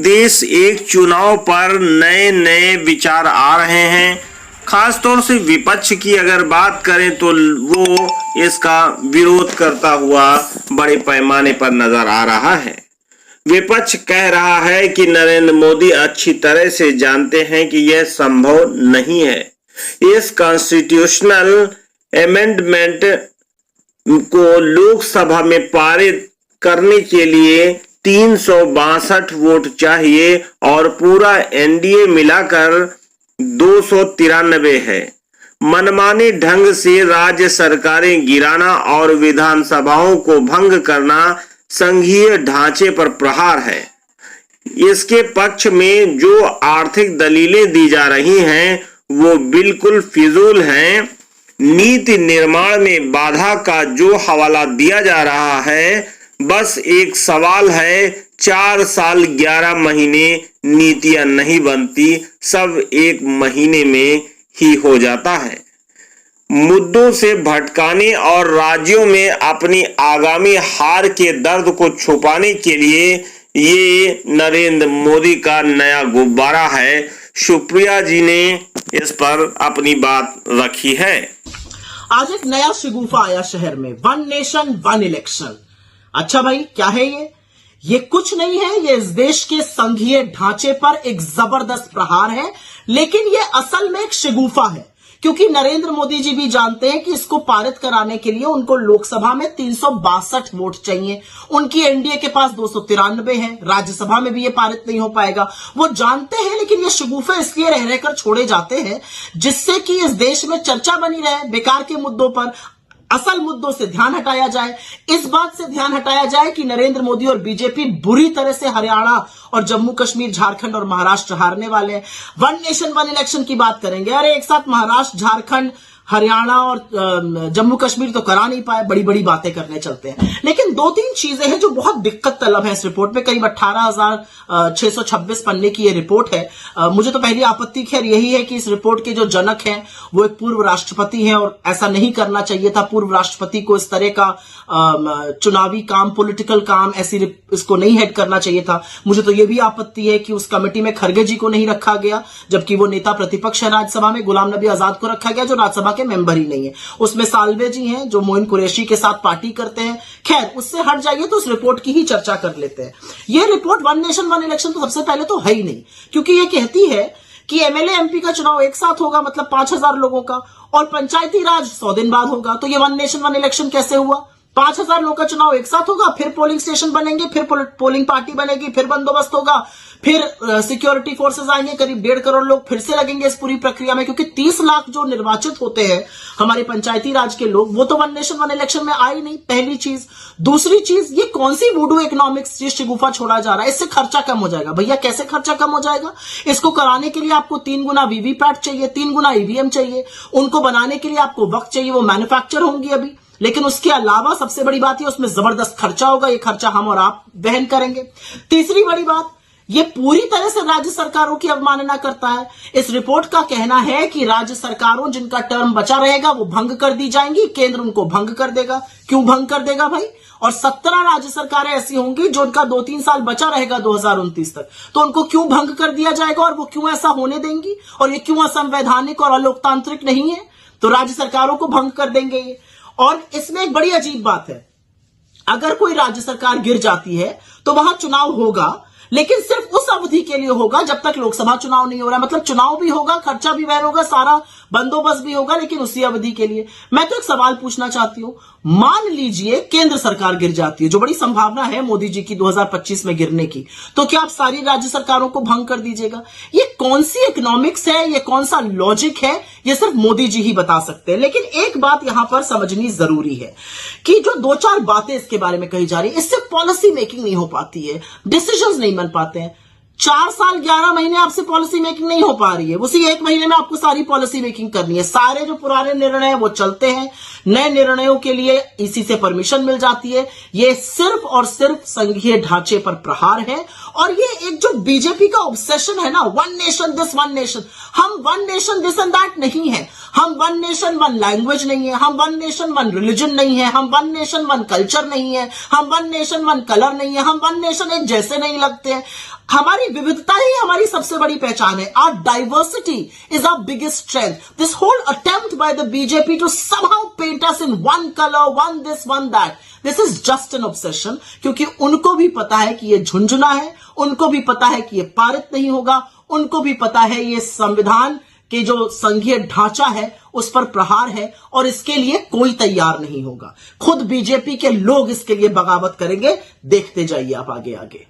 देश एक चुनाव पर नए नए विचार आ रहे हैं। खासतौर से विपक्ष की अगर बात करें तो वो इसका विरोध करता हुआ बड़े पैमाने पर नजर आ रहा है। विपक्ष कह रहा है कि नरेंद्र मोदी अच्छी तरह से जानते हैं कि यह संभव नहीं है। इस कॉन्स्टिट्यूशनल अमेंडमेंट को लोकसभा में पारित करने के लिए 362 वोट चाहिए और पूरा एनडीए मिलाकर 293 है। मनमाने ढंग से राज्य सरकारें गिराना और विधानसभाओं को भंग करना संघीय ढांचे पर प्रहार है। इसके पक्ष में जो आर्थिक दलीलें दी जा रही हैं वो बिल्कुल फिजूल हैं। नीति निर्माण में बाधा का जो हवाला दिया जा रहा है, बस एक सवाल है, 4 साल 11 महीने नीतियां नहीं बनती, सब एक महीने में ही हो जाता है। मुद्दों से भटकाने और राज्यों में अपनी आगामी हार के दर्द को छुपाने के लिए ये नरेंद्र मोदी का नया गुब्बारा है। सुप्रिया जी ने इस पर अपनी बात रखी है। आज एक नया शगुफा आया शहर में, वन नेशन वन इलेक्शन। अच्छा भाई, क्या है ये कुछ नहीं है, ये इस देश के संघीय ढांचे पर एक जबरदस्त प्रहार है। लेकिन ये असल में एक शगुफा है, क्योंकि नरेंद्र मोदी जी भी जानते हैं कि इसको पारित कराने के लिए उनको लोकसभा में 362 वोट चाहिए। उनकी एनडीए के पास 293 है। राज्यसभा में भी ये पारित नहीं हो पाएगा, वो जानते हैं। लेकिन ये शगुफे इसलिए रह रहकर छोड़े जाते हैं जिससे कि इस देश में चर्चा बनी रहे बेकार के मुद्दों पर। असल मुद्दों से ध्यान हटाया जाए, इस बात से ध्यान हटाया जाए कि नरेंद्र मोदी और बीजेपी बुरी तरह से हरियाणा और जम्मू कश्मीर, झारखंड और महाराष्ट्र हारने वाले हैं। वन नेशन वन इलेक्शन की बात करेंगे, अरे एक साथ महाराष्ट्र, झारखंड, हरियाणा और जम्मू कश्मीर तो करा नहीं पाए, बड़ी बड़ी बातें करने चलते हैं। लेकिन 2-3 चीजें हैं जो बहुत दिक्कत तलब है इस रिपोर्ट में। करीब 18,626 पन्ने की ये रिपोर्ट है। मुझे तो पहली आपत्ति खैर यही है कि इस रिपोर्ट के जो जनक हैं वो एक पूर्व राष्ट्रपति हैं और ऐसा नहीं करना चाहिए था। पूर्व राष्ट्रपति को इस तरह का चुनावी काम, पॉलिटिकल काम ऐसी इसको नहीं हेड करना चाहिए था। मुझे तो ये भी आपत्ति है कि उस कमेटी में खड़गे जी को नहीं रखा गया, जबकि वो नेता प्रतिपक्ष है राज्यसभा में। गुलाम नबी आजाद को रखा गया जो राज्यसभा के मेंबर ही नहीं है। उसमें साल्वे जी हैं जो मोइन कुरैशी के साथ पार्टी करते हैं। खैर, उससे हट जाइए तो उस रिपोर्ट की ही चर्चा कर लेते हैं। यह report one nation one election तो सबसे पहले तो है ही नहीं, क्योंकि यह कहती है कि एमएलए एमपी का चुनाव एक साथ होगा, मतलब 5000 लोगों का, और पंचायती राज 100 दिन बाद होगा। तो ये वन नेशन वन इलेक्शन कैसे हुआ? 5000 लोगों का चुनाव एक साथ होगा, फिर पोलिंग स्टेशन बनेंगे, फिर पोलिंग पार्टी बनेगी, फिर बंदोबस्त होगा, फिर सिक्योरिटी फोर्सेस आएंगे, करीब 1.5 करोड़ लोग फिर से लगेंगे इस पूरी प्रक्रिया में, क्योंकि 30 लाख जो निर्वाचित होते हैं हमारे पंचायती राज के लोग, वो तो वन नेशन वन इलेक्शन में आए नहीं, पहली चीज। दूसरी चीज, ये कौन सी वुडू इकोनॉमिक्स ये शगुफा छोड़ा जा रहा है? इससे खर्चा कम हो जाएगा। भैया कैसे खर्चा कम हो जाएगा? इसको कराने के लिए आपको 3 गुना वीवीपैट चाहिए, 3 गुना ईवीएम चाहिए, उनको बनाने के लिए आपको वक्त चाहिए, वो मैन्युफैक्चर होंगी अभी। लेकिन उसके अलावा सबसे बड़ी बात है उसमें जबरदस्त खर्चा होगा, ये खर्चा हम और आप वहन करेंगे। तीसरी बड़ी बात, ये पूरी तरह से राज्य सरकारों की अवमानना करता है। इस रिपोर्ट का कहना है कि राज्य सरकारों जिनका टर्म बचा रहेगा वो भंग कर दी जाएंगी, केंद्र उनको भंग कर देगा। क्यों भंग कर देगा भाई? और 17 राज्य सरकारें ऐसी होंगी जो उनका 2-3 साल बचा रहेगा 2029 तक, तो उनको क्यों भंग कर दिया जाएगा और वो क्यों ऐसा होने देंगी? और ये क्यों असंवैधानिक और अलोकतांत्रिक नहीं है? तो राज्य सरकारों को भंग कर देंगे ये। और इसमें एक बड़ी अजीब बात है, अगर कोई राज्य सरकार गिर जाती है तो वहां चुनाव होगा, लेकिन सिर्फ उस अवधि के लिए होगा जब तक लोकसभा चुनाव नहीं हो रहा है। मतलब चुनाव भी होगा, खर्चा भी वहन होगा, सारा बंदोबस्त भी होगा, लेकिन उसी अवधि के लिए। मैं तो एक सवाल पूछना चाहती हूं, मान लीजिए केंद्र सरकार गिर जाती है, जो बड़ी संभावना है मोदी जी की 2025 में गिरने की, तो क्या आप सारी राज्य सरकारों को भंग कर दीजिएगा? ये कौन सी इकोनॉमिक्स है, ये कौन सा लॉजिक है, ये सिर्फ मोदी जी ही बता सकते हैं। लेकिन एक बात यहां पर समझनी जरूरी है कि जो 2-4 बातें इसके बारे में कही जा रही है, इससे पॉलिसी मेकिंग नहीं हो पाती है, डिसीजंस नहीं बन पाते हैं। 4 साल 11 महीने आपसे पॉलिसी मेकिंग नहीं हो पा रही है, उसी 1 महीने में आपको सारी पॉलिसी मेकिंग करनी है। सारे जो पुराने निर्णय हैं वो चलते हैं, नए निर्णयों के लिए इसी से परमिशन मिल जाती है। ये सिर्फ और सिर्फ संघीय ढांचे पर प्रहार है। और ये एक जो बीजेपी का ऑब्सेशन है ना, one nation this one nation, हम one nation this and that नहीं है, हम वन नेशन वन लैंग्वेज नहीं है, हम वन नेशन वन रिलीजन नहीं है, हम वन नेशन वन कल्चर नहीं है, हम वन नेशन वन कलर नहीं है, हम वन नेशन एक जैसे नहीं लगते हैं। हमारी विविधता ही हमारी सबसे बड़ी पहचान है. Our diversity is our biggest strength. This whole attempt by the BJP to somehow paint us in one color, one this, one that, this is just an obsession. क्योंकि उनको भी पता है कि ये झुंझुना है, उनको भी पता है कि ये पारित नहीं होगा, उनको भी पता है ये संविधान कि जो संघीय ढांचा है उस पर प्रहार है और इसके लिए कोई तैयार नहीं होगा. खुद बीजेपी के लोग इसके लिए बगावत करेंगे. देखते जाइए आप आगे आगे.